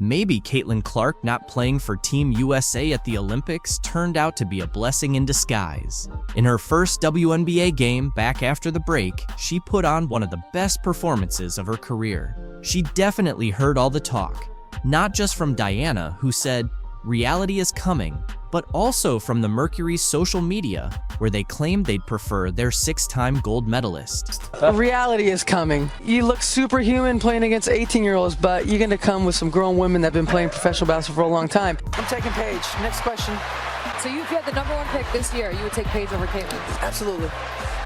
Maybe Caitlin Clark not playing for Team USA at the Olympics turned out to be a blessing in disguise. In her first WNBA game back after the break, she put on one of the best performances of her career. She definitely heard all the talk, not just from Diana, who said, "Reality is coming," but also from the Mercury's social media, where they claimed they'd prefer their 6-time gold medalist. Reality is coming. You look superhuman playing against 18-year-olds, but you're gonna come with some grown women that have been playing professional basketball for a long time. I'm taking Paige. Next question. So if you had the #1 pick this year, you would take Paige over Caitlin? Absolutely.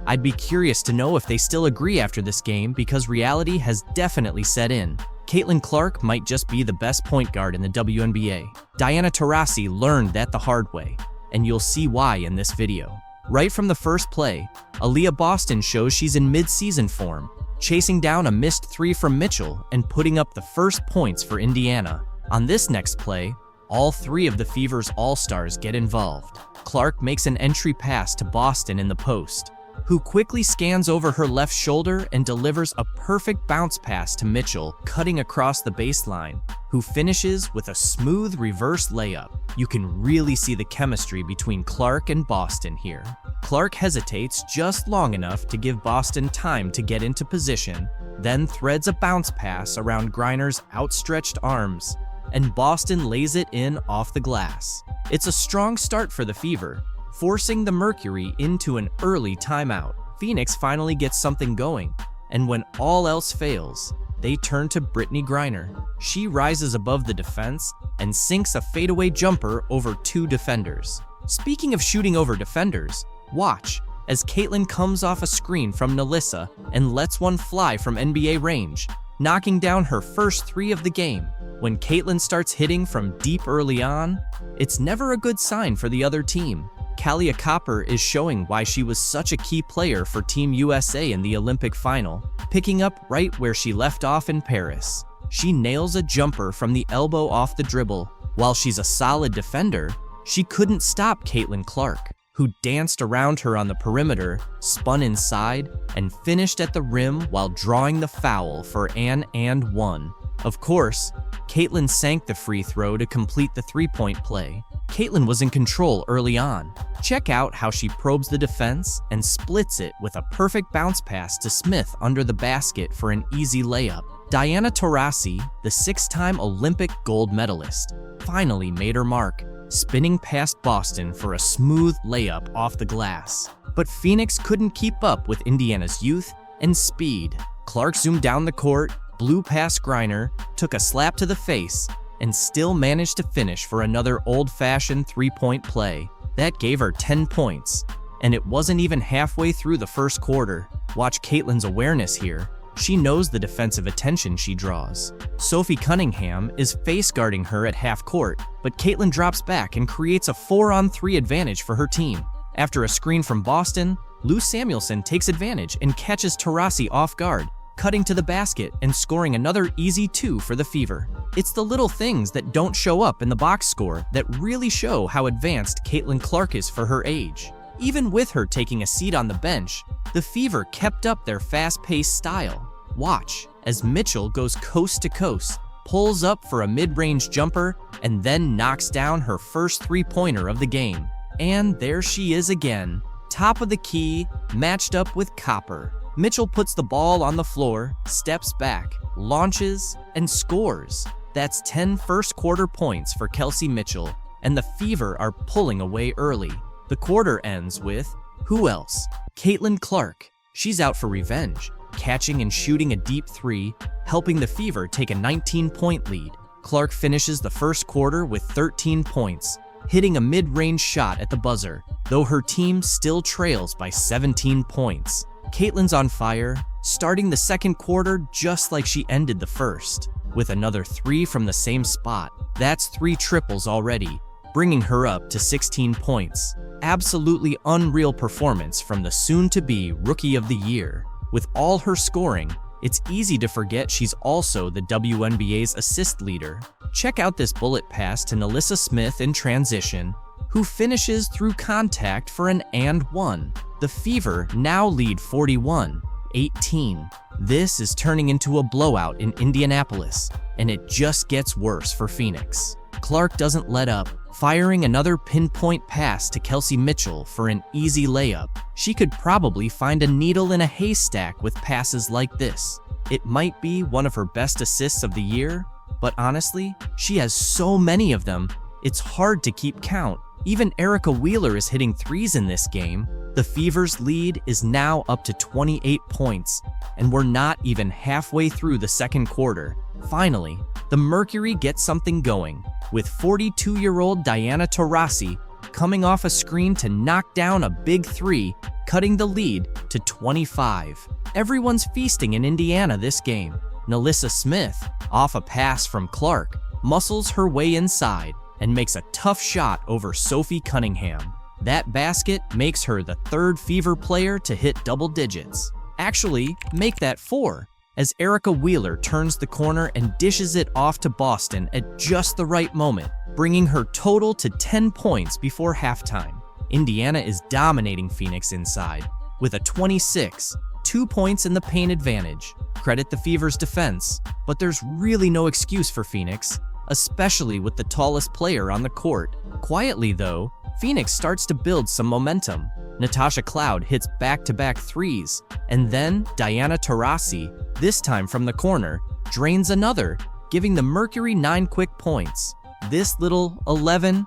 I'd be curious to know if they still agree after this game, because reality has definitely set in. Caitlin Clark might just be the best point guard in the WNBA. Diana Taurasi learned that the hard way, and you'll see why in this video. Right from the first play, Aaliyah Boston shows she's in mid-season form, chasing down a missed 3 from Mitchell and putting up the first points for Indiana. On this next play, all 3 of the Fever's all-stars get involved. Clark makes an entry pass to Boston in the post, who quickly scans over her left shoulder and delivers a perfect bounce pass to Mitchell, cutting across the baseline, who finishes with a smooth reverse layup. You can really see the chemistry between Clark and Boston here. Clark hesitates just long enough to give Boston time to get into position, then threads a bounce pass around Griner's outstretched arms, and Boston lays it in off the glass. It's a strong start for the Fever, forcing the Mercury into an early timeout. Phoenix finally gets something going, and when all else fails, they turn to Brittney Griner. She rises above the defense and sinks a fadeaway jumper over 2 defenders. Speaking of shooting over defenders, watch as Caitlin comes off a screen from Nalissa and lets one fly from NBA range, knocking down her first 3 of the game. When Caitlin starts hitting from deep early on, it's never a good sign for the other team. Kalia Copper is showing why she was such a key player for Team USA in the Olympic final, picking up right where she left off in Paris. She nails a jumper from the elbow off the dribble. While she's a solid defender, she couldn't stop Caitlin Clark, who danced around her on the perimeter, spun inside, and finished at the rim while drawing the foul for an and one. Of course, Caitlin sank the free throw to complete the 3-point play. Caitlin was in control early on. Check out how she probes the defense and splits it with a perfect bounce pass to Smith under the basket for an easy layup. Diana Taurasi, the 6-time Olympic gold medalist, finally made her mark, spinning past Boston for a smooth layup off the glass. But Phoenix couldn't keep up with Indiana's youth and speed. Clark zoomed down the court, blew past Griner, took a slap to the face, and still managed to finish for another old-fashioned 3-point play. That gave her 10 points, and it wasn't even halfway through the first quarter. Watch Caitlin's awareness here. She knows the defensive attention she draws. Sophie Cunningham is face-guarding her at half court, but Caitlin drops back and creates a 4-on-3 advantage for her team. After a screen from Boston, Lou Samuelson takes advantage and catches Taurasi off guard, cutting to the basket and scoring another easy 2 for the Fever. It's the little things that don't show up in the box score that really show how advanced Caitlin Clark is for her age. Even with her taking a seat on the bench, the Fever kept up their fast-paced style. Watch as Mitchell goes coast to coast, pulls up for a mid-range jumper, and then knocks down her first 3-pointer of the game. And there she is again, top of the key, matched up with Copper. Mitchell puts the ball on the floor, steps back, launches, and scores. That's 10 first-quarter points for Kelsey Mitchell, and the Fever are pulling away early. The quarter ends with, who else? Caitlin Clark. She's out for revenge, catching and shooting a deep 3, helping the Fever take a 19-point lead. Clark finishes the first quarter with 13 points, hitting a mid-range shot at the buzzer, though her team still trails by 17 points. Caitlin's on fire, starting the second quarter just like she ended the first, with another 3 from the same spot. That's 3 triples already, bringing her up to 16 points. Absolutely unreal performance from the soon-to-be Rookie of the Year. With all her scoring, it's easy to forget she's also the WNBA's assist leader. Check out this bullet pass to Nalissa Smith in transition, who finishes through contact for an and one. The Fever now lead 41, 18. This is turning into a blowout in Indianapolis, and it just gets worse for Phoenix. Clark doesn't let up, firing another pinpoint pass to Kelsey Mitchell for an easy layup. She could probably find a needle in a haystack with passes like this. It might be one of her best assists of the year, but honestly, she has so many of them, it's hard to keep count. Even Erica Wheeler is hitting threes in this game. The Fever's lead is now up to 28 points, and we're not even halfway through the second quarter. Finally, the Mercury gets something going, with 42-year-old Diana Taurasi coming off a screen to knock down a big three, cutting the lead to 25. Everyone's feasting in Indiana this game. Nalissa Smith, off a pass from Clark, muscles her way inside and makes a tough shot over Sophie Cunningham. That basket makes her the third Fever player to hit double digits. Actually, make that 4, as Erica Wheeler turns the corner and dishes it off to Boston at just the right moment, bringing her total to 10 points before halftime. Indiana is dominating Phoenix inside, with a 26, 2 points in the paint advantage. Credit the Fever's defense, but there's really no excuse for Phoenix, especially with the tallest player on the court. Quietly though, Phoenix starts to build some momentum. Natasha Cloud hits back-to-back threes, and then Diana Taurasi, this time from the corner, drains another, giving the Mercury 9 quick points. This little 11-2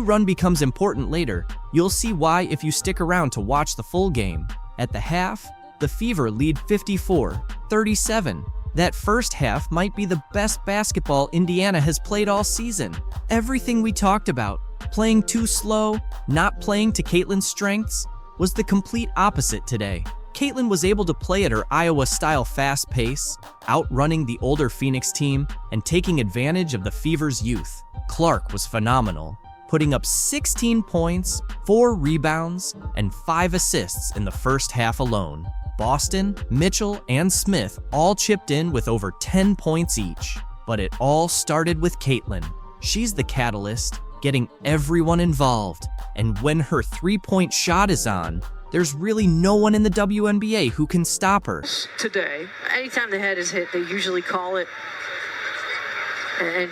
run becomes important later. You'll see why if you stick around to watch the full game. At the half, the Fever lead 54-37. That first half might be the best basketball Indiana has played all season. Everything we talked about, playing too slow, not playing to Caitlin's strengths, was the complete opposite today. Caitlin was able to play at her Iowa-style fast pace, outrunning the older Phoenix team and taking advantage of the Fever's youth. Clark was phenomenal, putting up 16 points, 4 rebounds, and 5 assists in the first half alone. Boston, Mitchell, and Smith all chipped in with over 10 points each. But it all started with Caitlin. She's the catalyst, getting everyone involved. And when her three-point shot is on, there's really no one in the WNBA who can stop her. Today, anytime the head is hit, they usually call it. And,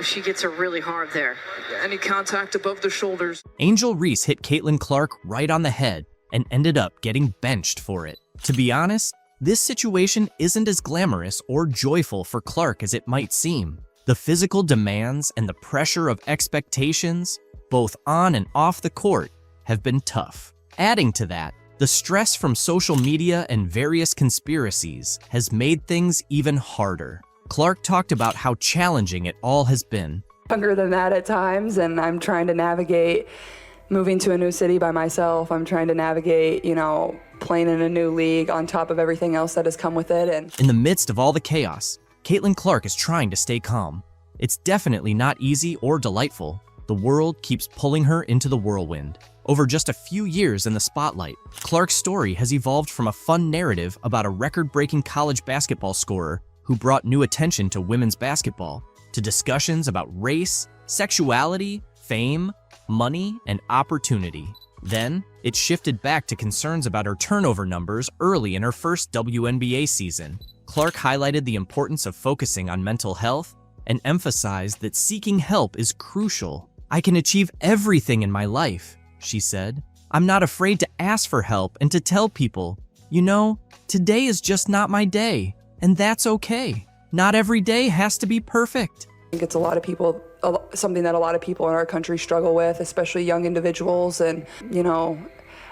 she gets her really hard there. Any contact above the shoulders. Angel Reese hit Caitlin Clark right on the head and ended up getting benched for it. To be honest, this situation isn't as glamorous or joyful for Clark as it might seem. The physical demands and the pressure of expectations, both on and off the court, have been tough. Adding to that, the stress from social media and various conspiracies has made things even harder. Clark talked about how challenging it all has been. Younger than that at times, and I'm trying to navigate moving to a new city by myself. I'm trying to navigate, playing in a new league on top of everything else that has come with it. And in the midst of all the chaos, Caitlin Clark is trying to stay calm. It's definitely not easy or delightful. The world keeps pulling her into the whirlwind. Over just a few years in the spotlight, Clark's story has evolved from a fun narrative about a record-breaking college basketball scorer who brought new attention to women's basketball, to discussions about race, sexuality, fame, money, and opportunity. Then, it shifted back to concerns about her turnover numbers early in her first WNBA season. Clark highlighted the importance of focusing on mental health and emphasized that seeking help is crucial. "I can achieve everything in my life," she said. "I'm not afraid to ask for help and to tell people, today is just not my day, and that's okay. Not every day has to be perfect." I think it's something that a lot of people in our country struggle with, especially young individuals. And,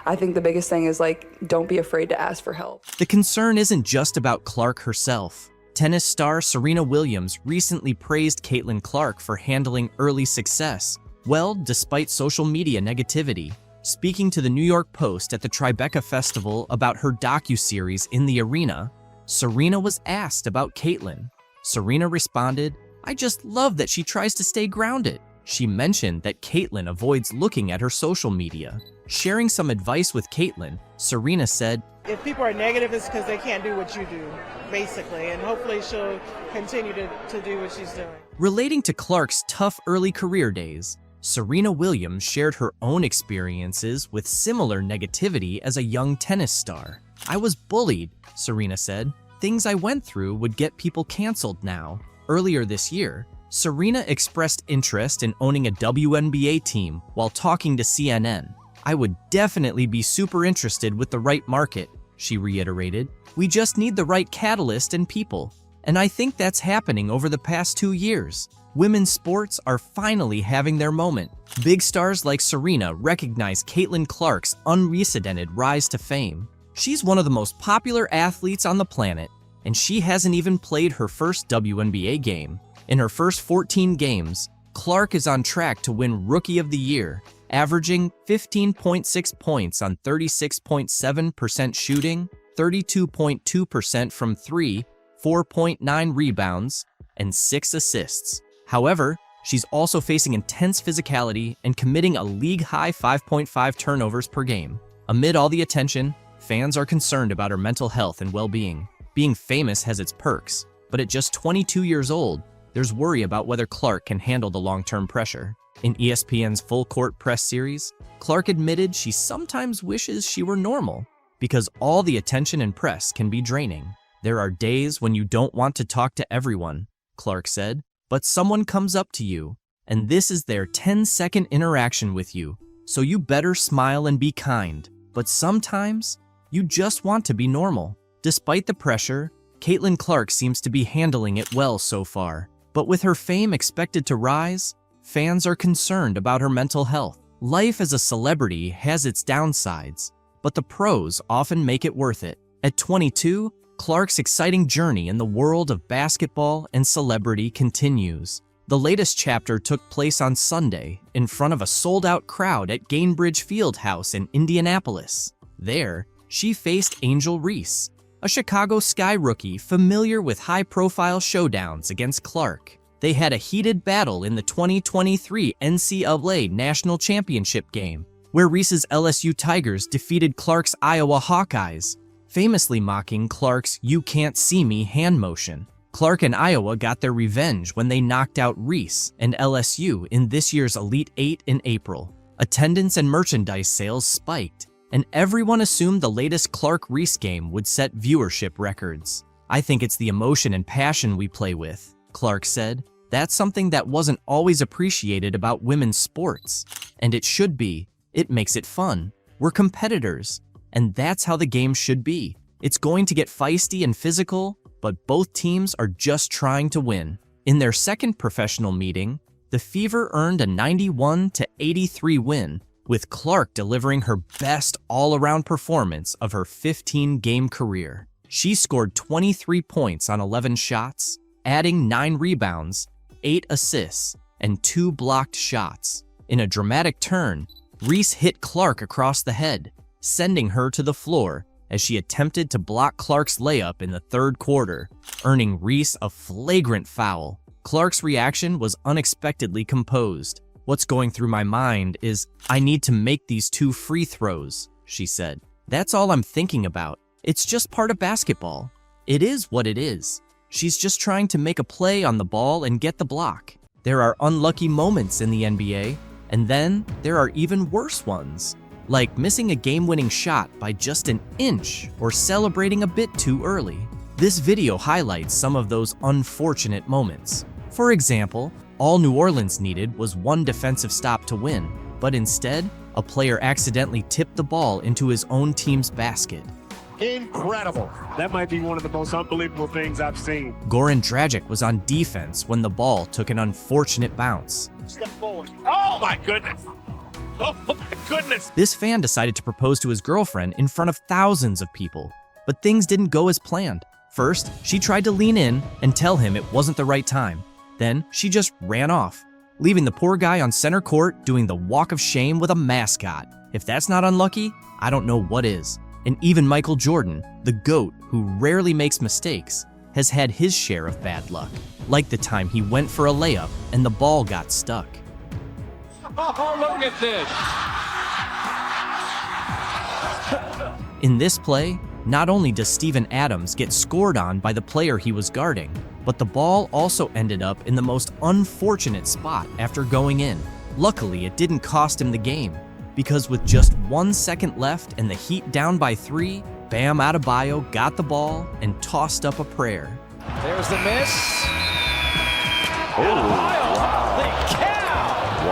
I think the biggest thing is don't be afraid to ask for help. The concern isn't just about Clark herself. Tennis star Serena Williams recently praised Caitlin Clark for handling early success, despite social media negativity. Speaking to the New York Post at the Tribeca Festival about her docuseries In the Arena, Serena was asked about Caitlin. Serena responded, "I just love that she tries to stay grounded." She mentioned that Caitlin avoids looking at her social media. Sharing some advice with Caitlin, Serena said, "If people are negative, it's because they can't do what you do, basically, and hopefully she'll continue to do what she's doing." Relating to Clark's tough early career days, Serena Williams shared her own experiences with similar negativity as a young tennis star. I was bullied, Serena said. Things I went through would get people canceled now. Earlier this year, Serena expressed interest in owning a WNBA team while talking to CNN. I would definitely be super interested with the right market, she reiterated. We just need the right catalyst and people. And I think that's happening over the past 2 years. Women's sports are finally having their moment. Big stars like Serena recognize Caitlin Clark's unprecedented rise to fame. She's one of the most popular athletes on the planet, and she hasn't even played her first WNBA game. In her first 14 games, Clark is on track to win Rookie of the Year, averaging 15.6 points on 36.7% shooting, 32.2% from three, 4.9 rebounds, and 6 assists. However, she's also facing intense physicality and committing a league-high 5.5 turnovers per game. Amid all the attention, fans are concerned about her mental health and well-being. Being famous has its perks, but at just 22 years old, there's worry about whether Clark can handle the long-term pressure. In ESPN's Full Court Press series, Clark admitted she sometimes wishes she were normal, because all the attention and press can be draining. There are days when you don't want to talk to everyone, Clark said, but someone comes up to you, and this is their 10-second interaction with you, so you better smile and be kind. But sometimes, you just want to be normal. Despite the pressure, Caitlin Clark seems to be handling it well so far. But with her fame expected to rise, fans are concerned about her mental health. Life as a celebrity has its downsides, but the pros often make it worth it. At 22, Clark's exciting journey in the world of basketball and celebrity continues. The latest chapter took place on Sunday in front of a sold-out crowd at Gainbridge Fieldhouse in Indianapolis. There, she faced Angel Reese, a Chicago Sky rookie familiar with high-profile showdowns against Clark. They had a heated battle in the 2023 NCAA National Championship game, where Reese's LSU Tigers defeated Clark's Iowa Hawkeyes, famously mocking Clark's "you can't see me" hand motion. Clark and Iowa got their revenge when they knocked out Reese and LSU in this year's Elite Eight in April. Attendance and merchandise sales spiked, and everyone assumed the latest Clark-Reese game would set viewership records. I think it's the emotion and passion we play with, Clark said. That's something that wasn't always appreciated about women's sports. And it should be. It makes it fun. We're competitors. And that's how the game should be. It's going to get feisty and physical, but both teams are just trying to win. In their second professional meeting, the Fever earned a 91-83 win, with Clark delivering her best all-around performance of her 15-game career. She scored 23 points on 11 shots, adding 9 rebounds, 8 assists, and 2 blocked shots. In a dramatic turn, Reese hit Clark across the head, sending her to the floor as she attempted to block Clark's layup in the third quarter, earning Reese a flagrant foul. Clark's reaction was unexpectedly composed. "What's going through my mind is, I need to make these 2 free throws," she said. "That's all I'm thinking about. It's just part of basketball. It is what it is." She's just trying to make a play on the ball and get the block. There are unlucky moments in the NBA, and then there are even worse ones, like missing a game-winning shot by just an inch or celebrating a bit too early. This video highlights some of those unfortunate moments. For example, all New Orleans needed was 1 defensive stop to win, but instead, a player accidentally tipped the ball into his own team's basket. Incredible. That might be one of the most unbelievable things I've seen. Goran Dragic was on defense when the ball took an unfortunate bounce. Step forward. Oh my goodness. Oh my goodness. This fan decided to propose to his girlfriend in front of thousands of people, but things didn't go as planned. First, she tried to lean in and tell him it wasn't the right time. Then, she just ran off, leaving the poor guy on center court doing the walk of shame with a mascot. If that's not unlucky, I don't know what is. And even Michael Jordan, the GOAT who rarely makes mistakes, has had his share of bad luck, like the time he went for a layup and the ball got stuck. Oh, look at this. In this play, not only does Steven Adams get scored on by the player he was guarding, but the ball also ended up in the most unfortunate spot after going in. Luckily, it didn't cost him the game, because with just 1 second left and the Heat down by 3, Bam Adebayo got the ball and tossed up a prayer. There's the miss. Oh, Adebayo, wow. holy cow!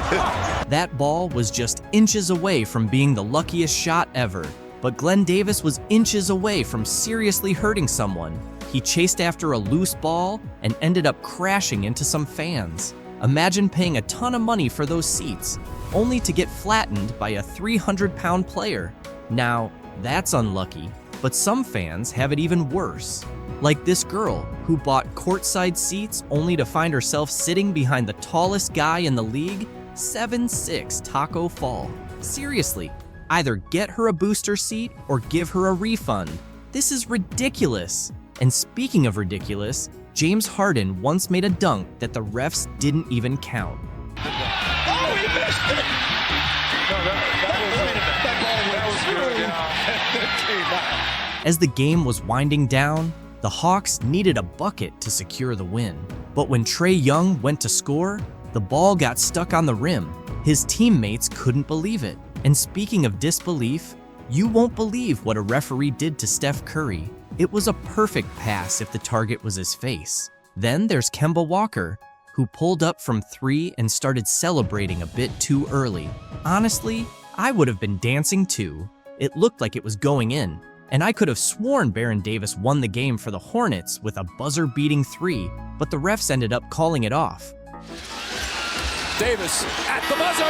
Wow. That ball was just inches away from being the luckiest shot ever, but Glenn Davis was inches away from seriously hurting someone. He chased after a loose ball and ended up crashing into some fans. Imagine paying a ton of money for those seats, only to get flattened by a 300-pound player. Now, that's unlucky, but some fans have it even worse. Like this girl who bought courtside seats only to find herself sitting behind the tallest guy in the league, 7'6" Taco Fall. Seriously, either get her a booster seat or give her a refund. This is ridiculous. And speaking of ridiculous, James Harden once made a dunk that the refs didn't even count. Oh, he missed it! As the game was winding down, the Hawks needed a bucket to secure the win. But when Trae Young went to score, the ball got stuck on the rim. His teammates couldn't believe it. And speaking of disbelief, you won't believe what a referee did to Steph Curry. It was a perfect pass if the target was his face. Then there's Kemba Walker, who pulled up from 3 and started celebrating a bit too early. Honestly, I would have been dancing too. It looked like it was going in, and I could have sworn Baron Davis won the game for the Hornets with a buzzer-beating 3, but the refs ended up calling it off. Davis at the buzzer!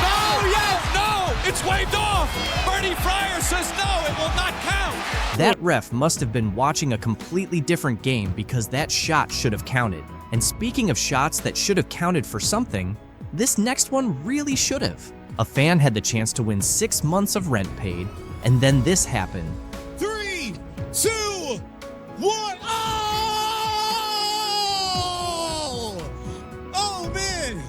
No, yes, no! It's waved off! Bernie Fryer says no, it will not count! That ref must have been watching a completely different game because that shot should have counted. And speaking of shots that should have counted for something, this next one really should have. A fan had the chance to win 6 months of rent paid, and then this happened. 3, 2, 1, oh man!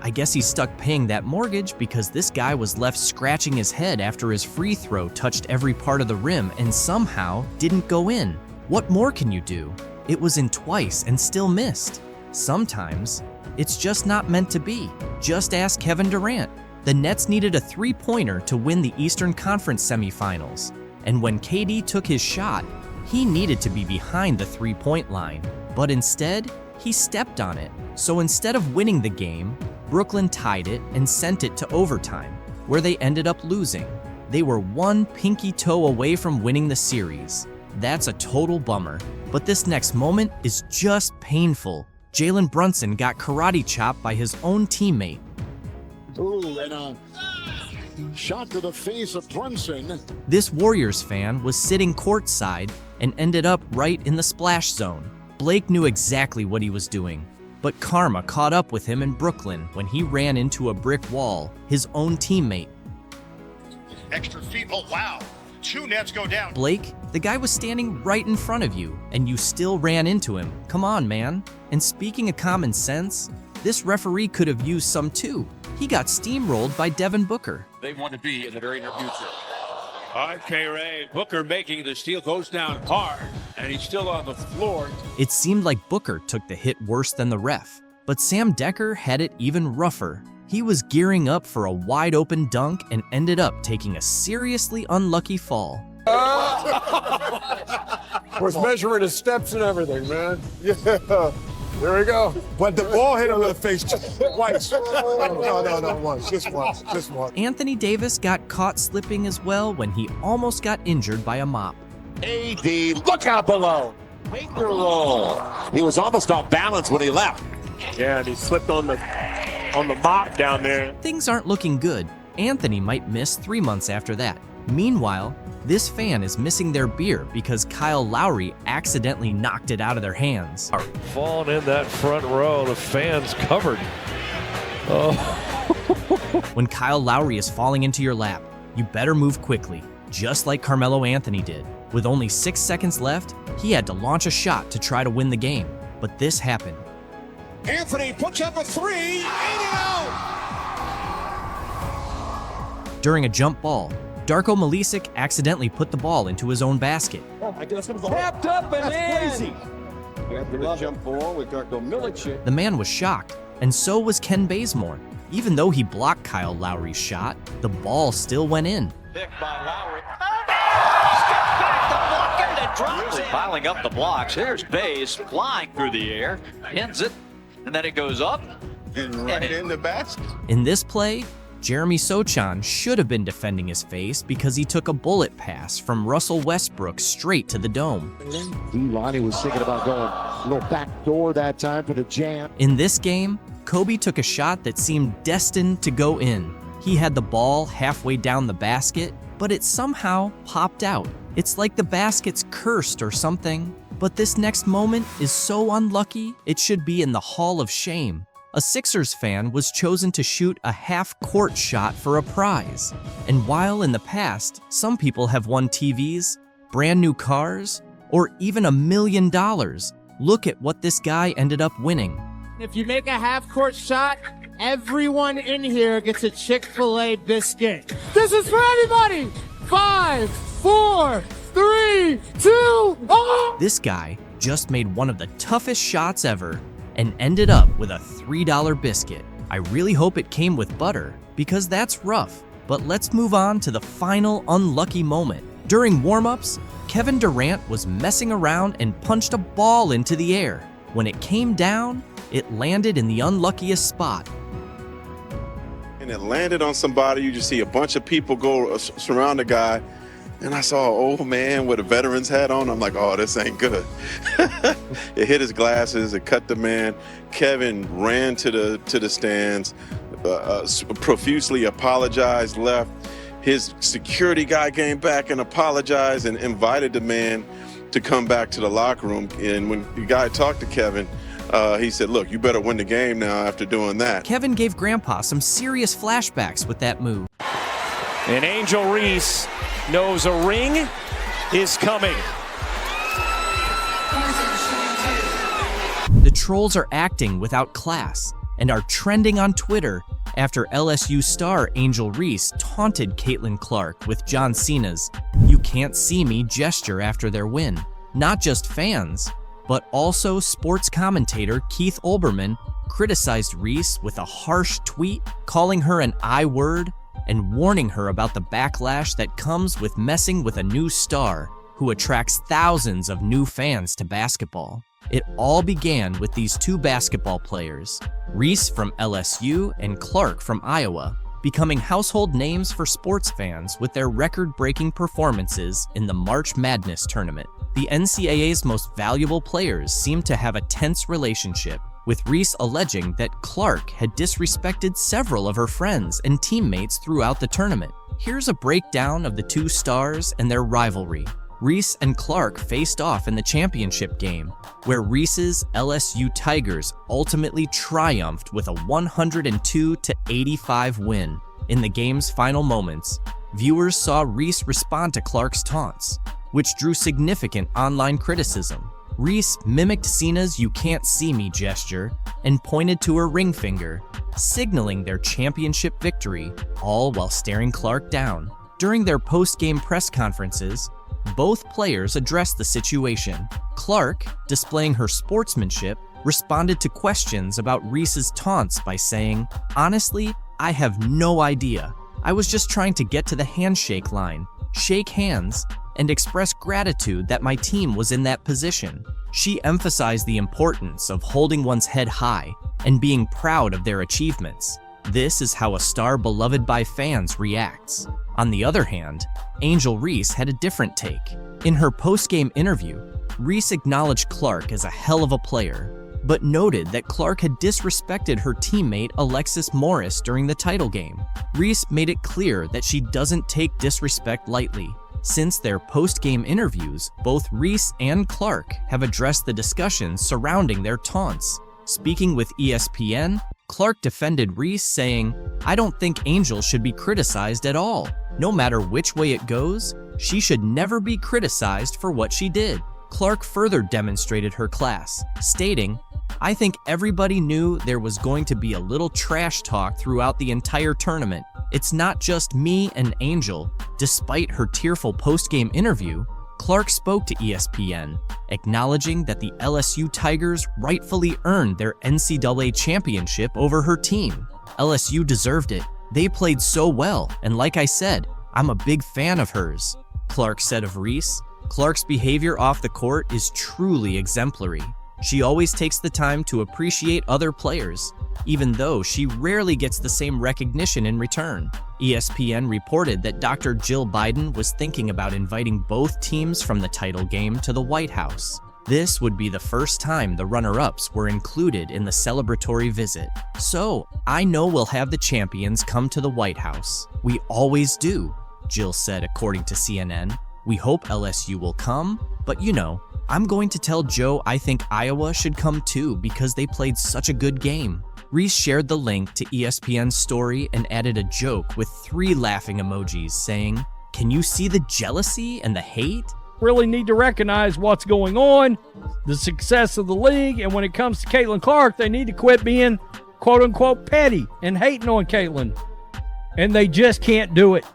I guess he's stuck paying that mortgage because this guy was left scratching his head after his free throw touched every part of the rim and somehow didn't go in. What more can you do? It was in twice and still missed. Sometimes, it's just not meant to be. Just ask Kevin Durant. The Nets needed a three-pointer to win the Eastern Conference semifinals, and when KD took his shot, he needed to be behind the three-point line, but instead, he stepped on it. So instead of winning the game, Brooklyn tied it and sent it to overtime, where they ended up losing. They were one pinky toe away from winning the series. That's a total bummer. But this next moment is just painful. Jalen Brunson got karate chopped by his own teammate. Ooh, and a shot to the face of Brunson. This Warriors fan was sitting courtside and ended up right in the splash zone. Blake knew exactly what he was doing, but karma caught up with him in Brooklyn when he ran into a brick wall, his own teammate. Extra feet, oh wow. 2 Nets go down. Blake, the guy was standing right in front of you, and you still ran into him. Come on, man. And speaking of common sense, this referee could have used some too. He got steamrolled by Devin Booker. They want to be in the very near future. All right, K-Ray. Booker making the steal, goes down hard, and he's still on the floor. It seemed like Booker took the hit worse than the ref, but Sam Decker had it even rougher. He was gearing up for a wide-open dunk and ended up taking a seriously unlucky fall. Was measuring his steps and everything, man. Yeah, there we go. But the ball hit him in the face twice. No, once. Just once. Anthony Davis got caught slipping as well when he almost got injured by a mop. AD, look out below. Finger roll. He was almost off balance when he left. Yeah, and he slipped on the mop down there. Things aren't looking good. Anthony might miss 3 months after that. Meanwhile, this fan is missing their beer because Kyle Lowry accidentally knocked it out of their hands. Falling in that front row, the fans covered. Oh. When Kyle Lowry is falling into your lap, you better move quickly, just like Carmelo Anthony did. With only 6 seconds left, he had to launch a shot to try to win the game. But this happened. Anthony puts up a 3, in and out! During a jump ball, Darko Milicic accidentally put the ball into his own basket. Tapped up and in! After the jump ball with Darko Milicic. The man was shocked, and so was Ken Bazemore. Even though he blocked Kyle Lowry's shot, the ball still went in. Picked by Lowry. Step back, the blocker that drops it. Piling up the blocks. Here's Bays flying through the air, ends it, and then it goes up. And right in the basket. In this play, Jeremy Sochan should have been defending his face because he took a bullet pass from Russell Westbrook straight to the dome. Lonnie was thinking about going a little back door that time for the jam. In this game, Kobe took a shot that seemed destined to go in. He had the ball halfway down the basket, but it somehow popped out. It's like the basket's cursed or something. But this next moment is so unlucky, it should be in the Hall of Shame. A Sixers fan was chosen to shoot a half-court shot for a prize. And while in the past, some people have won TVs, brand new cars, or even $1 million, look at what this guy ended up winning. If you make a half-court shot, everyone in here gets a Chick-fil-A biscuit. This is for anybody! 5, 4, 3, 2, oh! This guy just made one of the toughest shots ever and ended up with a $3 biscuit. I really hope it came with butter, because that's rough. But let's move on to the final unlucky moment. During warm-ups, Kevin Durant was messing around and punched a ball into the air. When it came down, it landed in the unluckiest spot. And it landed on somebody. You just see a bunch of people go surround the guy. And I saw an old man with a veteran's hat on. I'm like, oh, this ain't good. It hit his glasses. It cut the man. Kevin ran to the stands, profusely apologized, left. His security guy came back and apologized and invited the man to come back to the locker room. And when the guy talked to Kevin, he said, look, you better win the game now after doing that. Kevin gave Grandpa some serious flashbacks with that move. And Angel Reese knows a ring is coming. The trolls are acting without class and are trending on Twitter after LSU star Angel Reese taunted Caitlin Clark with John Cena's "You Can't See Me" gesture after their win. Not just fans, but also sports commentator Keith Olbermann criticized Reese with a harsh tweet, calling her an I-word and warning her about the backlash that comes with messing with a new star who attracts thousands of new fans to basketball. It all began with these two basketball players, Reese from LSU and Clark from Iowa, becoming household names for sports fans with their record-breaking performances in the March Madness tournament. The NCAA's most valuable players seemed to have a tense relationship, with Reese alleging that Clark had disrespected several of her friends and teammates throughout the tournament. Here's a breakdown of the two stars and their rivalry. Reese and Clark faced off in the championship game, where Reese's LSU Tigers ultimately triumphed with a 102-85 win. In the game's final moments, viewers saw Reese respond to Clark's taunts, which drew significant online criticism. Reese mimicked Cena's "You Can't See Me" gesture and pointed to her ring finger, signaling their championship victory, all while staring Clark down. During their post-game press conferences, both players addressed the situation. Clark, displaying her sportsmanship, responded to questions about Reese's taunts by saying, "Honestly, I have no idea. I was just trying to get to the handshake line, shake hands, and express gratitude that my team was in that position." She emphasized the importance of holding one's head high and being proud of their achievements. This is how a star beloved by fans reacts. On the other hand, Angel Reese had a different take. In her post-game interview, Reese acknowledged Clark as a hell of a player, but noted that Clark had disrespected her teammate Alexis Morris during the title game. Reese made it clear that she doesn't take disrespect lightly. Since their post-game interviews, both Reese and Clark have addressed the discussions surrounding their taunts. Speaking with ESPN, Clark defended Reese, saying, "I don't think Angel should be criticized at all. No matter which way it goes, she should never be criticized for what she did." Clark further demonstrated her class, stating, "I think everybody knew there was going to be a little trash talk throughout the entire tournament. It's not just me and Angel." Despite her tearful post-game interview, Clark spoke to ESPN, acknowledging that the LSU Tigers rightfully earned their NCAA championship over her team. LSU deserved it. They played so well, and like I said, I'm a big fan of hers," Clark said of Reese. Clark's behavior off the court is truly exemplary. She always takes the time to appreciate other players, even though she rarely gets the same recognition in return. ESPN reported that Dr. Jill Biden was thinking about inviting both teams from the title game to the White House. This would be the first time the runner-ups were included in the celebratory visit. "So, I know we'll have the champions come to the White House. We always do," Jill said according to CNN. "We hope LSU will come, but you know, I'm going to tell Joe I think Iowa should come too because they played such a good game." Reese shared the link to ESPN's story and added a joke with 3 laughing emojis saying, "Can you see the jealousy and the hate?" Really need to recognize what's going on, the success of the league, and when it comes to Caitlin Clark, they need to quit being quote-unquote petty and hating on Caitlin. And they just can't do it.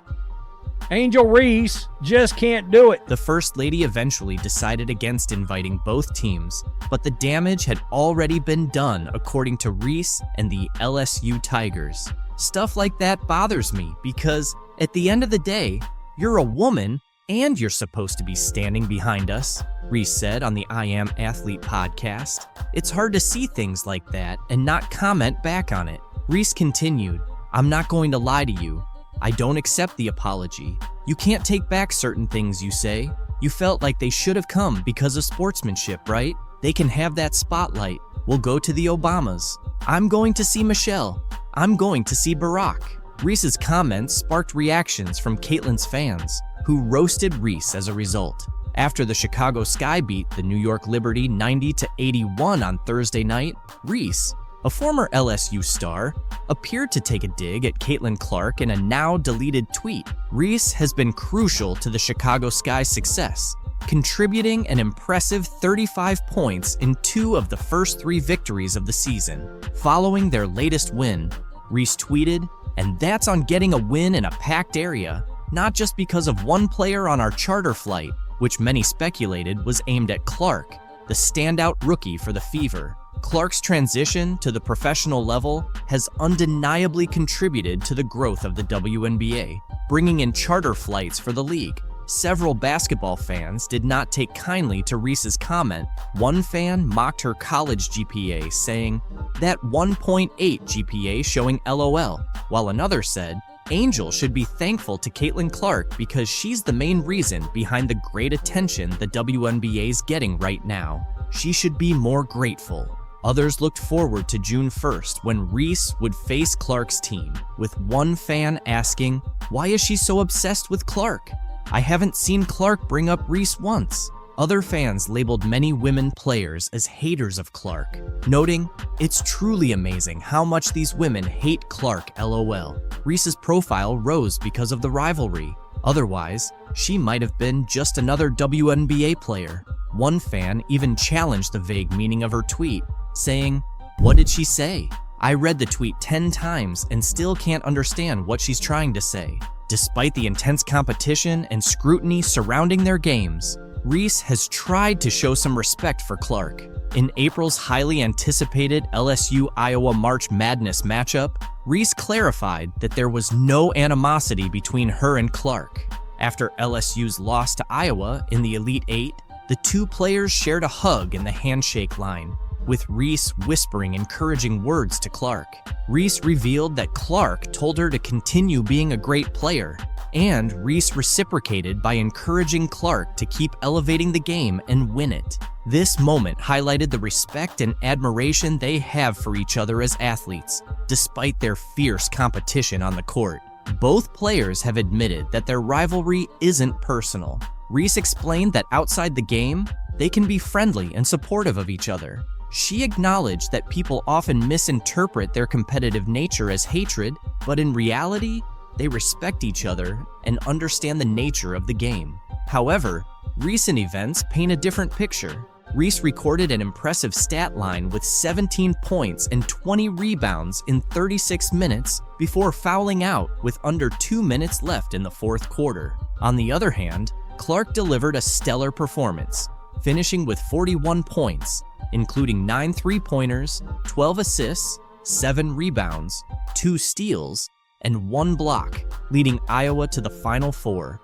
Angel Reese just can't do it. The First Lady eventually decided against inviting both teams, but the damage had already been done according to Reese and the LSU Tigers. Stuff like that bothers me because, at the end of the day, you're a woman and you're supposed to be standing behind us, Reese said on the I Am Athlete podcast. It's hard to see things like that and not comment back on it. Reese continued, "I'm not going to lie to you. I don't accept the apology. You can't take back certain things you say. You felt like they should have come because of sportsmanship, right? They can have that spotlight. We'll go to the Obamas. I'm going to see Michelle. I'm going to see Barack." Reese's comments sparked reactions from Caitlin's fans, who roasted Reese as a result. After the Chicago Sky beat the New York Liberty 90-81 on Thursday night, Reese, a former LSU star, appeared to take a dig at Caitlin Clark in a now-deleted tweet. Reese has been crucial to the Chicago Sky's success, contributing an impressive 35 points in 2 of the first 3 victories of the season. Following their latest win, Reese tweeted, "And that's on getting a win in a packed area, not just because of one player on our charter flight," which many speculated was aimed at Clark, the standout rookie for the Fever. Clark's transition to the professional level has undeniably contributed to the growth of the WNBA, bringing in charter flights for the league. Several basketball fans did not take kindly to Reese's comment. One fan mocked her college GPA, saying, "That 1.8 GPA showing LOL," while another said, "Angel should be thankful to Caitlin Clark because she's the main reason behind the great attention the WNBA's getting right now. She should be more grateful." Others looked forward to June 1st when Reese would face Clark's team, with one fan asking, "Why is she so obsessed with Clark? I haven't seen Clark bring up Reese once." Other fans labeled many women players as haters of Clark, noting, "It's truly amazing how much these women hate Clark, LOL." Reese's profile rose because of the rivalry. Otherwise, she might have been just another WNBA player. One fan even challenged the vague meaning of her tweet, saying, "What did she say? I read the tweet 10 times and still can't understand what she's trying to say." Despite the intense competition and scrutiny surrounding their games, Reese has tried to show some respect for Clark. In April's highly anticipated LSU-Iowa March Madness matchup, Reese clarified that there was no animosity between her and Clark. After LSU's loss to Iowa in the Elite Eight, the 2 players shared a hug in the handshake line, with Reese whispering encouraging words to Clark. Reese revealed that Clark told her to continue being a great player, and Reese reciprocated by encouraging Clark to keep elevating the game and win it. This moment highlighted the respect and admiration they have for each other as athletes, despite their fierce competition on the court. Both players have admitted that their rivalry isn't personal. Reese explained that outside the game, they can be friendly and supportive of each other. She acknowledged that people often misinterpret their competitive nature as hatred, but in reality, they respect each other and understand the nature of the game. However, recent events paint a different picture. Reese recorded an impressive stat line with 17 points and 20 rebounds in 36 minutes before fouling out with under 2 minutes left in the 4th quarter. On the other hand, Clark delivered a stellar performance, finishing with 41 points, including 9 3-pointers, 12 assists, 7 rebounds, 2 steals, and 1 block, leading Iowa to the Final Four.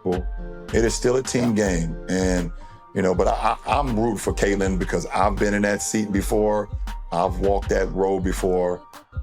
It is still a team game, and but I'm rooting for Caitlin because I've been in that seat before. I've walked that road before.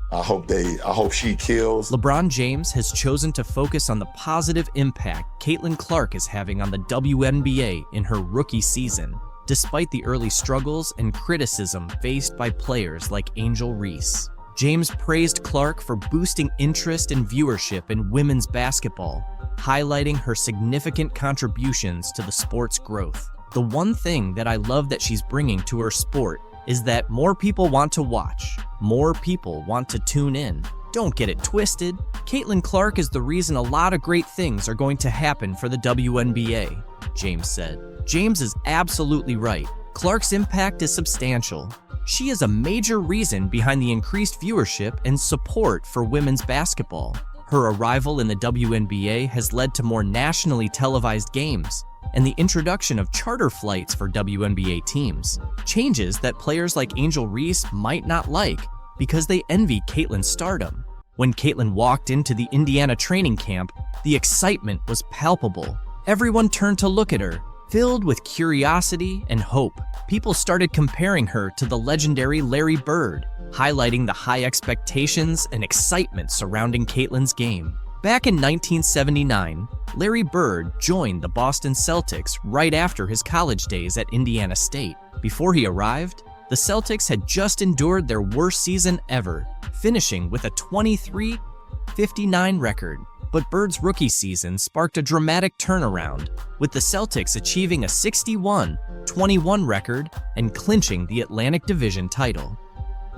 I hope she kills. LeBron James has chosen to focus on the positive impact Caitlin Clark is having on the WNBA in her rookie season, despite the early struggles and criticism faced by players like Angel Reese. James praised Clark for boosting interest and viewership in women's basketball, highlighting her significant contributions to the sport's growth. The one thing that I love that she's bringing to her sport is that more people want to watch, more people want to tune in. Don't get it twisted. Caitlin Clark is the reason a lot of great things are going to happen for the WNBA, James said. James is absolutely right. Clark's impact is substantial. She is a major reason behind the increased viewership and support for women's basketball. Her arrival in the WNBA has led to more nationally televised games and the introduction of charter flights for WNBA teams, changes that players like Angel Reese might not like because they envy Caitlin's stardom. When Caitlin walked into the Indiana training camp, the excitement was palpable. Everyone turned to look at her, filled with curiosity and hope. People started comparing her to the legendary Larry Bird, highlighting the high expectations and excitement surrounding Caitlin's game. Back in 1979, Larry Bird joined the Boston Celtics right after his college days at Indiana State. Before he arrived, the Celtics had just endured their worst season ever, finishing with a 23-59 record. But Bird's rookie season sparked a dramatic turnaround, with the Celtics achieving a 61-21 record and clinching the Atlantic Division title.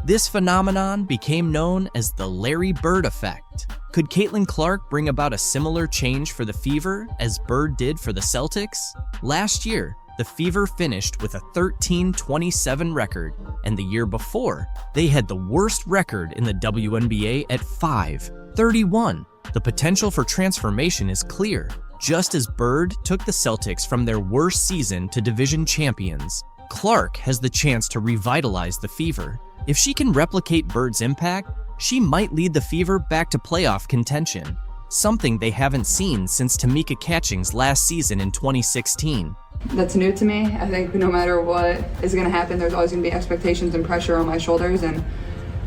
This phenomenon became known as the Larry Bird effect. Could Caitlin Clark bring about a similar change for the Fever as Bird did for the Celtics? Last year, the Fever finished with a 13-27 record, and the year before, they had the worst record in the WNBA at 5-31. The potential for transformation is clear. Just as Bird took the Celtics from their worst season to division champions, Clark has the chance to revitalize the Fever. If she can replicate Bird's impact, she might lead the Fever back to playoff contention, something they haven't seen since Tamika Catching's last season in 2016. That's new to me. I think no matter what is going to happen, there's always going to be expectations and pressure on my shoulders and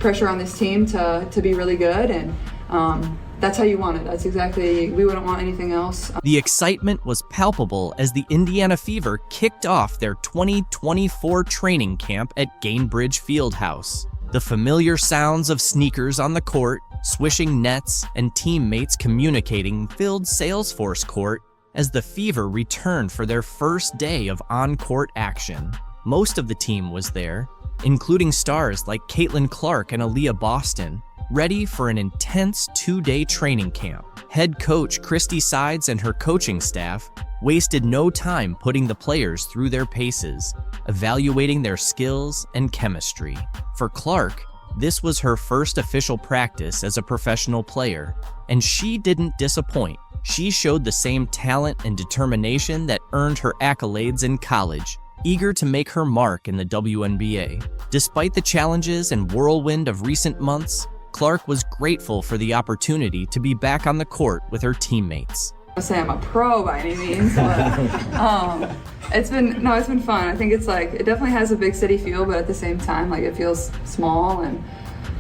pressure on this team to be really good, and that's how you want it. That's exactly, we wouldn't want anything else. The excitement was palpable as the Indiana Fever kicked off their 2024 training camp at Gainbridge Fieldhouse. The familiar sounds of sneakers on the court, swishing nets, and teammates communicating filled Salesforce Court as the Fever returned for their first day of on-court action. Most of the team was there, including stars like Caitlin Clark and Aaliyah Boston, ready for an intense 2-day training camp. Head coach Christy Sides and her coaching staff wasted no time putting the players through their paces, evaluating their skills and chemistry. For Clark, this was her first official practice as a professional player, and she didn't disappoint. She showed the same talent and determination that earned her accolades in college, eager to make her mark in the WNBA. Despite the challenges and whirlwind of recent months, Clark was grateful for the opportunity to be back on the court with her teammates. I say I'm a pro by any means, but it's been fun. I think it definitely has a big city feel, but at the same time, it feels small and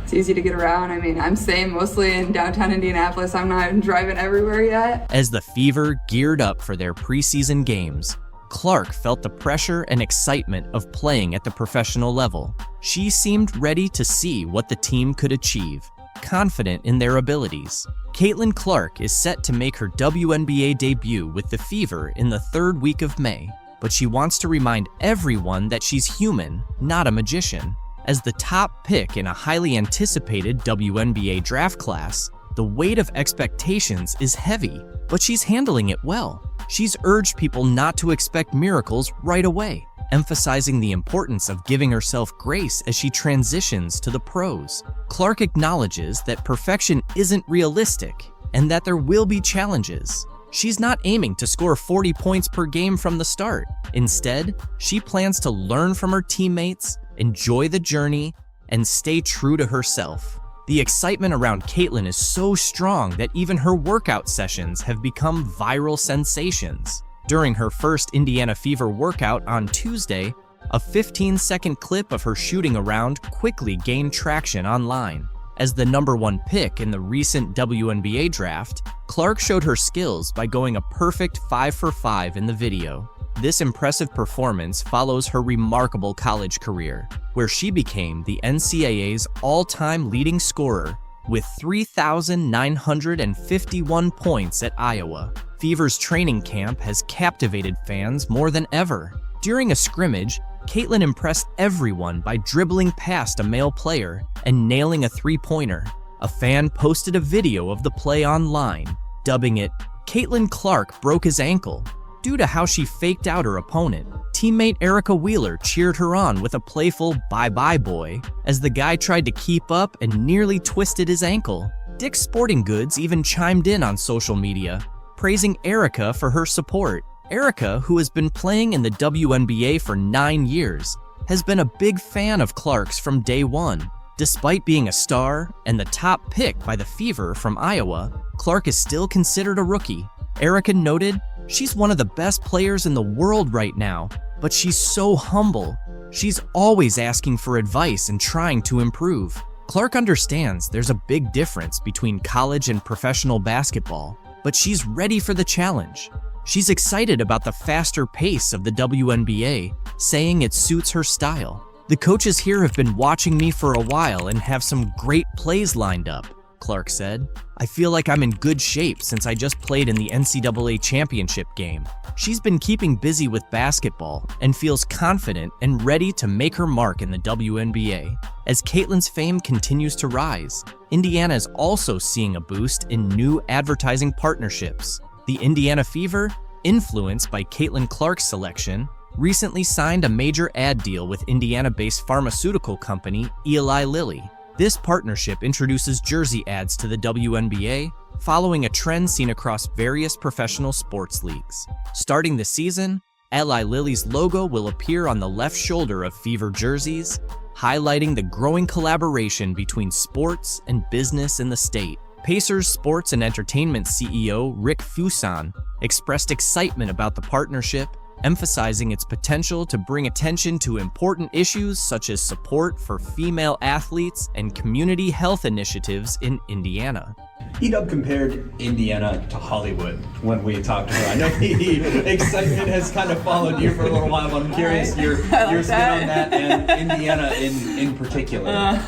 it's easy to get around. I mean, I'm staying mostly in downtown Indianapolis. I'm not driving everywhere yet. As the Fever geared up for their preseason games, Clark felt the pressure and excitement of playing at the professional level. She seemed ready to see what the team could achieve, confident in their abilities. Caitlin Clark is set to make her WNBA debut with the Fever in the 3rd week of May, but she wants to remind everyone that she's human, not a magician. As the top pick in a highly anticipated WNBA draft class, the weight of expectations is heavy, but she's handling it well. She's urged people not to expect miracles right away, emphasizing the importance of giving herself grace as she transitions to the pros. Clark acknowledges that perfection isn't realistic and that there will be challenges. She's not aiming to score 40 points per game from the start. Instead, she plans to learn from her teammates, enjoy the journey, and stay true to herself. The excitement around Caitlin is so strong that even her workout sessions have become viral sensations. During her first Indiana Fever workout on Tuesday, a 15-second clip of her shooting around quickly gained traction online. As the #1 pick in the recent WNBA draft, Clark showed her skills by going a perfect 5 for 5 in the video. This impressive performance follows her remarkable college career, where she became the NCAA's all-time leading scorer with 3,951 points at Iowa. Fever's training camp has captivated fans more than ever. During a scrimmage, Caitlin impressed everyone by dribbling past a male player and nailing a three-pointer. A fan posted a video of the play online, dubbing it, "Caitlin Clark broke his ankle." Due to how she faked out her opponent, teammate Erica Wheeler cheered her on with a playful "bye-bye boy" as the guy tried to keep up and nearly twisted his ankle. Dick's Sporting Goods even chimed in on social media, praising Erica for her support. Erica, who has been playing in the WNBA for 9 years, has been a big fan of Clark's from day one. Despite being a star and the top pick by the Fever from Iowa, Clark is still considered a rookie. Erica noted, "She's one of the best players in the world right now, but she's so humble. She's always asking for advice and trying to improve." Clark understands there's a big difference between college and professional basketball, but she's ready for the challenge. She's excited about the faster pace of the WNBA, saying it suits her style. "The coaches here have been watching me for a while and have some great plays lined up," Clark said. "I feel like I'm in good shape since I just played in the NCAA championship game." She's been keeping busy with basketball and feels confident and ready to make her mark in the WNBA. As Caitlin's fame continues to rise, Indiana is also seeing a boost in new advertising partnerships. The Indiana Fever, influenced by Caitlin Clark's selection, recently signed a major ad deal with Indiana-based pharmaceutical company Eli Lilly. This partnership introduces jersey ads to the WNBA, following a trend seen across various professional sports leagues. Starting the season, Eli Lilly's logo will appear on the left shoulder of Fever jerseys, highlighting the growing collaboration between sports and business in the state. Pacers Sports and Entertainment CEO Rick Fuson expressed excitement about the partnership, emphasizing its potential to bring attention to important issues such as support for female athletes and community health initiatives in Indiana. E-Dub compared Indiana to Hollywood when we talked to her. I know the excitement has kind of followed you for a little while, but I'm curious your spin on that and Indiana in particular.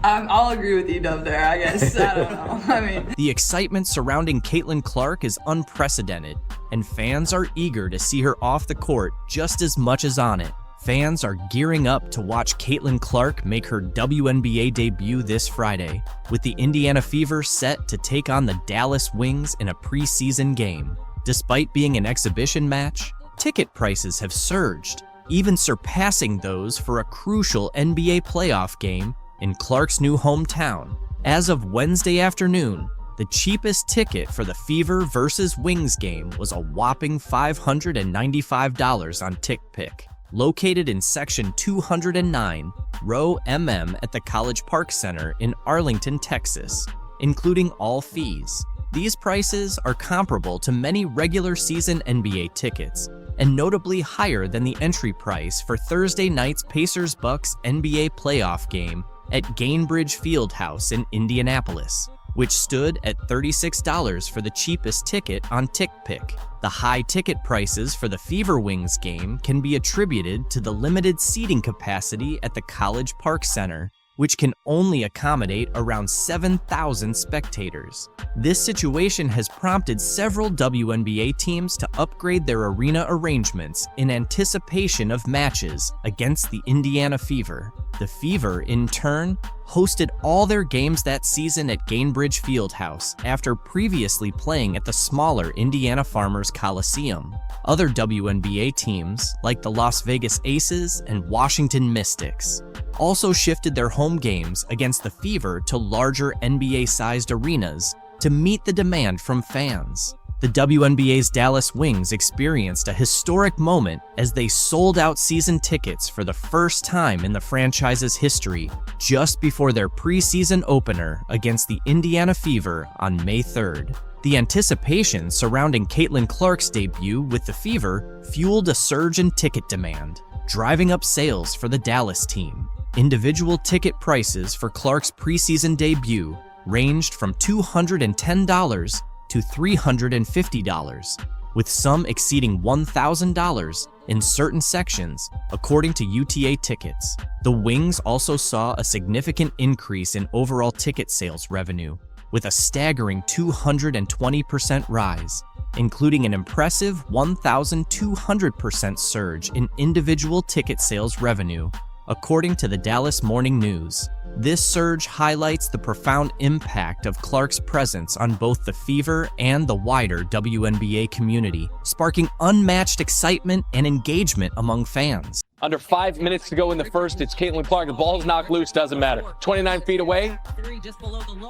I'll agree with E-Dub there, I guess. I don't know. I mean, the excitement surrounding Caitlin Clark is unprecedented, and fans are eager to see her off the court just as much as on it. Fans are gearing up to watch Caitlin Clark make her WNBA debut this Friday, with the Indiana Fever set to take on the Dallas Wings in a preseason game. Despite being an exhibition match, ticket prices have surged, even surpassing those for a crucial NBA playoff game in Clark's new hometown. As of Wednesday afternoon, the cheapest ticket for the Fever vs. Wings game was a whopping $595 on TickPick. Located in Section 209, Row MM at the College Park Center in Arlington, Texas, including all fees. These prices are comparable to many regular season NBA tickets, and notably higher than the entry price for Thursday night's Pacers-Bucks NBA playoff game at Gainbridge Fieldhouse in Indianapolis, which stood at $36 for the cheapest ticket on TickPick. The high ticket prices for the Fever Wings game can be attributed to the limited seating capacity at the College Park Center, which can only accommodate around 7,000 spectators. This situation has prompted several WNBA teams to upgrade their arena arrangements in anticipation of matches against the Indiana Fever. The Fever, in turn, hosted all their games that season at Gainbridge Fieldhouse after previously playing at the smaller Indiana Farmers Coliseum. Other WNBA teams, like the Las Vegas Aces and Washington Mystics, also shifted their home games against the Fever to larger NBA-sized arenas to meet the demand from fans. The WNBA's Dallas Wings experienced a historic moment as they sold out season tickets for the first time in the franchise's history just before their preseason opener against the Indiana Fever on May 3rd. The anticipation surrounding Caitlin Clark's debut with the Fever fueled a surge in ticket demand, driving up sales for the Dallas team. Individual ticket prices for Clark's preseason debut ranged from $210 to $350, with some exceeding $1,000 in certain sections, according to UTA Tickets. The Wings also saw a significant increase in overall ticket sales revenue, with a staggering 220% rise, including an impressive 1,200% surge in individual ticket sales revenue, according to the Dallas Morning News. This surge highlights the profound impact of Clark's presence on both the Fever and the wider WNBA community, sparking unmatched excitement and engagement among fans. Under 5 minutes to go in the first, it's Caitlin Clark. The ball's knocked loose, doesn't matter. 29 feet away,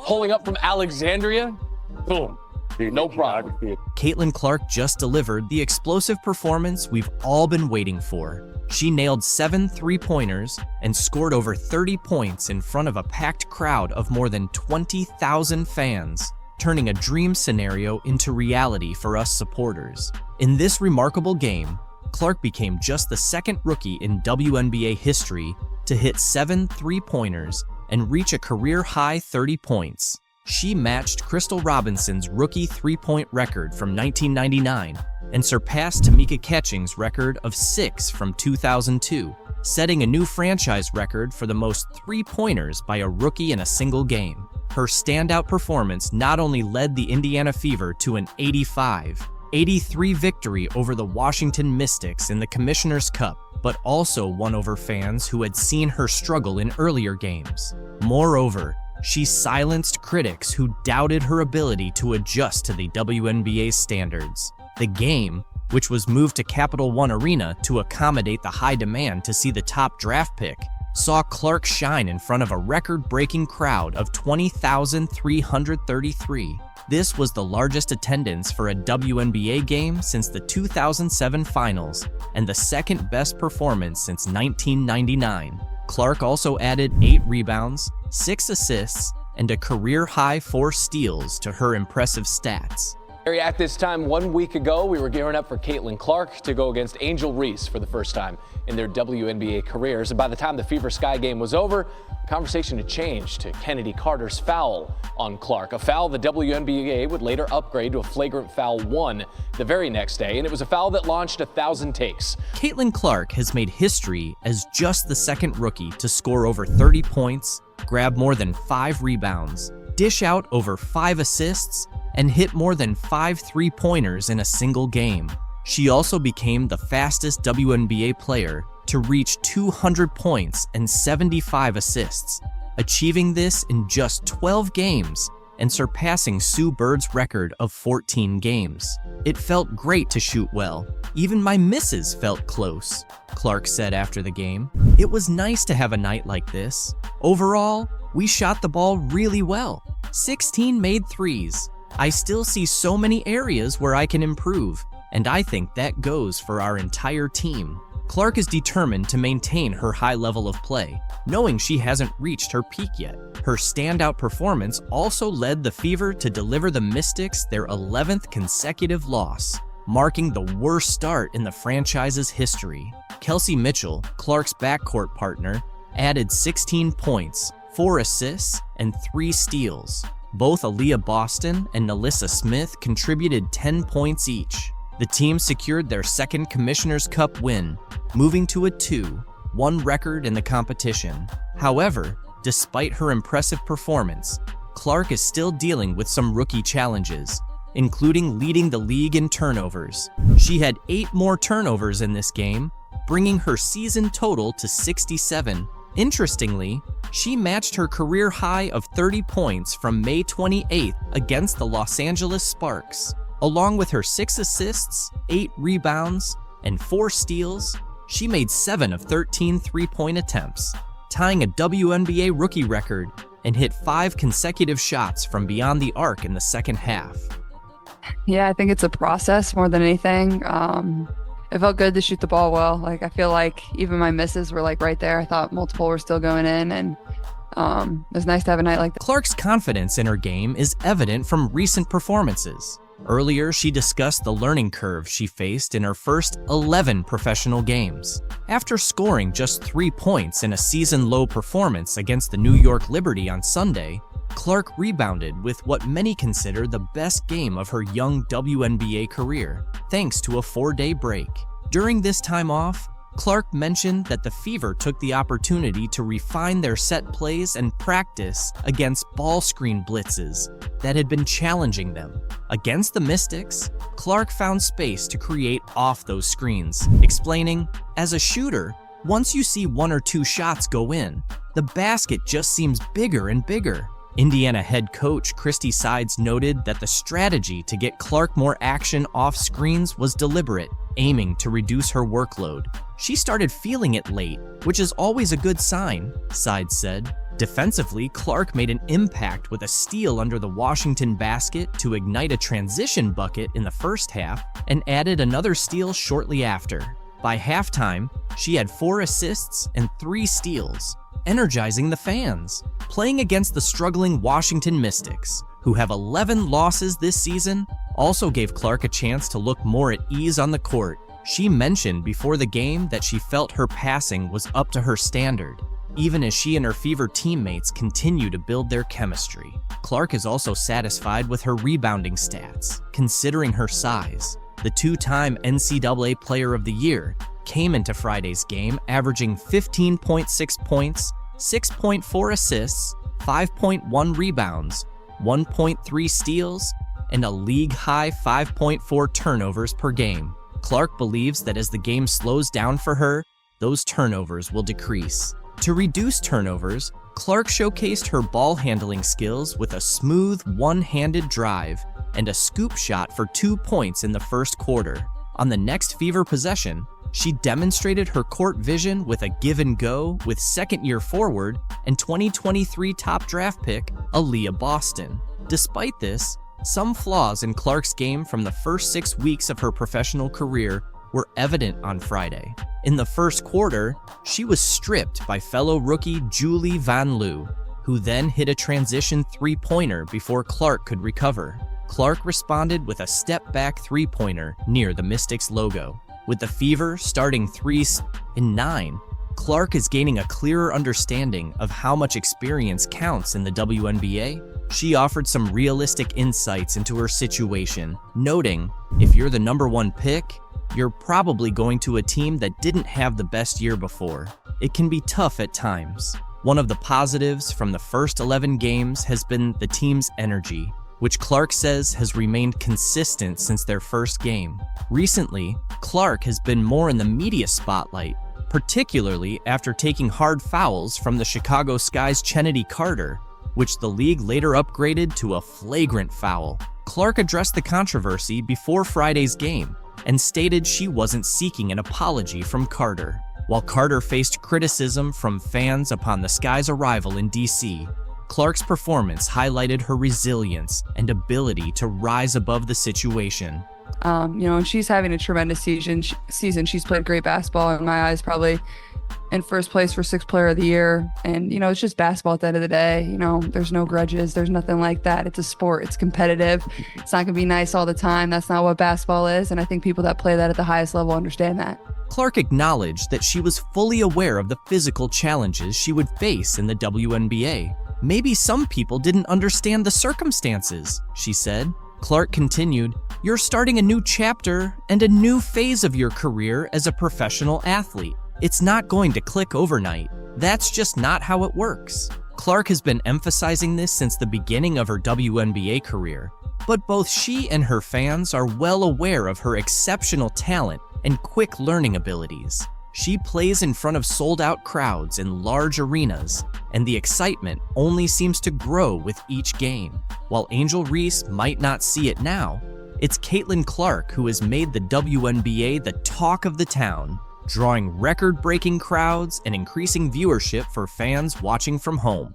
pulling up from Alexandria, boom. No problem. Caitlin Clark just delivered the explosive performance we've all been waiting for. She nailed 7 three-pointers and scored over 30 points in front of a packed crowd of more than 20,000 fans, turning a dream scenario into reality for us supporters. In this remarkable game, Clark became just the second rookie in WNBA history to hit 7 three-pointers and reach a career-high 30 points. She matched Crystal Robinson's rookie three-point record from 1999 and surpassed Tamika Catching's record of 6 from 2002, setting a new franchise record for the most three-pointers by a rookie in a single game. Her standout performance not only led the Indiana Fever to an 85-83 victory over the Washington Mystics in the Commissioner's Cup, but also won over fans who had seen her struggle in earlier games. Moreover, she silenced critics who doubted her ability to adjust to the WNBA standards. The game, which was moved to Capital One Arena to accommodate the high demand to see the top draft pick, saw Clark shine in front of a record-breaking crowd of 20,333. This was the largest attendance for a WNBA game since the 2007 finals and the second best performance since 1999. Clark also added 8 rebounds, 6 assists, and a career-high 4 steals to her impressive stats. At this time 1 week ago, we were gearing up for Caitlin Clark to go against Angel Reese for the first time in their WNBA careers. And by the time the Fever Sky game was over, the conversation had changed to Kennedy Carter's foul on Clark, a foul the WNBA would later upgrade to a flagrant foul 1 the very next day, and it was a foul that launched 1,000 takes. Caitlin Clark has made history as just the second rookie to score over 30 points, grab more than 5 rebounds, dish out over 5 assists, and hit more than 5 three-pointers in a single game. She also became the fastest WNBA player to reach 200 points and 75 assists, achieving this in just 12 games and surpassing Sue Bird's record of 14 games. "It felt great to shoot well. Even my misses felt close," Clark said after the game. "It was nice to have a night like this. Overall, we shot the ball really well. 16 made threes. I still see so many areas where I can improve, and I think that goes for our entire team." Clark is determined to maintain her high level of play, knowing she hasn't reached her peak yet. Her standout performance also led the Fever to deliver the Mystics their 11th consecutive loss, marking the worst start in the franchise's history. Kelsey Mitchell, Clark's backcourt partner, added 16 points, 4 assists, and 3 steals. Both Aaliyah Boston and Nalissa Smith contributed 10 points each. The team secured their second Commissioner's Cup win, moving to a 2-1 record in the competition. However, despite her impressive performance, Clark is still dealing with some rookie challenges, including leading the league in turnovers. She had 8 more turnovers in this game, bringing her season total to 67. Interestingly, she matched her career high of 30 points from May 28th against the Los Angeles Sparks. Along with her 6 assists, 8 rebounds, and 4 steals, she made 7 of 13 three-point attempts, tying a WNBA rookie record, and hit 5 consecutive shots from beyond the arc in the second half. Yeah, I think it's a process more than anything. It felt good to shoot the ball well. Like, I feel like even my misses were like right there. I thought multiple were still going in, and it was nice to have a night like that. Clark's confidence in her game is evident from recent performances. Earlier, she discussed the learning curve she faced in her first 11 professional games. After scoring just 3 points in a season-low performance against the New York Liberty on Sunday, Clark rebounded with what many consider the best game of her young WNBA career, thanks to a 4-day break. During this time off, Clark mentioned that the Fever took the opportunity to refine their set plays and practice against ball screen blitzes that had been challenging them. Against the Mystics, Clark found space to create off those screens, explaining, "As a shooter, once you see 1 or 2 shots go in, the basket just seems bigger and bigger." Indiana head coach Christy Sides noted that the strategy to get Clark more action off screens was deliberate, aiming to reduce her workload. "She started feeling it late, which is always a good sign," Sides said. Defensively, Clark made an impact with a steal under the Washington basket to ignite a transition bucket in the first half and added another steal shortly after. By halftime, she had 4 assists and 3 steals, energizing the fans. Playing against the struggling Washington Mystics, who have 11 losses this season, also gave Clark a chance to look more at ease on the court. She mentioned before the game that she felt her passing was up to her standard, even as she and her Fever teammates continue to build their chemistry. Clark is also satisfied with her rebounding stats, considering her size. The 2-time NCAA Player of the Year came into Friday's game averaging 15.6 points, 6.4 assists, 5.1 rebounds, 1.3 steals, and a league-high 5.4 turnovers per game. Clark believes that as the game slows down for her, those turnovers will decrease. To reduce turnovers, Clark showcased her ball handling skills with a smooth one-handed drive and a scoop shot for 2 points in the first quarter. On the next Fever possession, she demonstrated her court vision with a give and go with second-year forward and 2023 top draft pick, Aaliyah Boston. Despite this, some flaws in Clark's game from the first 6 weeks of her professional career were evident on Friday. In the first quarter, she was stripped by fellow rookie Julie Van Loo, who then hit a transition three-pointer before Clark could recover. Clark responded with a step-back three-pointer near the Mystics logo. With the Fever starting 3s in 9, Clark is gaining a clearer understanding of how much experience counts in the WNBA. She offered some realistic insights into her situation, noting, "If you're the #1 pick, you're probably going to a team that didn't have the best year before. It can be tough at times." One of the positives from the first 11 games has been the team's energy, which Clark says has remained consistent since their first game. Recently, Clark has been more in the media spotlight, particularly after taking hard fouls from the Chicago Sky's Chennedy Carter, which the league later upgraded to a flagrant foul. Clark addressed the controversy before Friday's game and stated she wasn't seeking an apology from Carter. While Carter faced criticism from fans upon the Sky's arrival in DC, Clark's performance highlighted her resilience and ability to rise above the situation. And she's having a tremendous season. She's played great basketball in my eyes, probably in first place for 6th player of the year. And, it's just basketball at the end of the day. There's no grudges. There's nothing like that. It's a sport. It's competitive. It's not going to be nice all the time. That's not what basketball is. And I think people that play that at the highest level understand that. Clark acknowledged that she was fully aware of the physical challenges she would face in the WNBA. "Maybe some people didn't understand the circumstances," she said. Clark continued, "You're starting a new chapter and a new phase of your career as a professional athlete. It's not going to click overnight. That's just not how it works." Clark has been emphasizing this since the beginning of her WNBA career, but both she and her fans are well aware of her exceptional talent and quick learning abilities. She plays in front of sold-out crowds in large arenas, and the excitement only seems to grow with each game. While Angel Reese might not see it now, it's Caitlin Clark who has made the WNBA the talk of the town, drawing record-breaking crowds and increasing viewership for fans watching from home.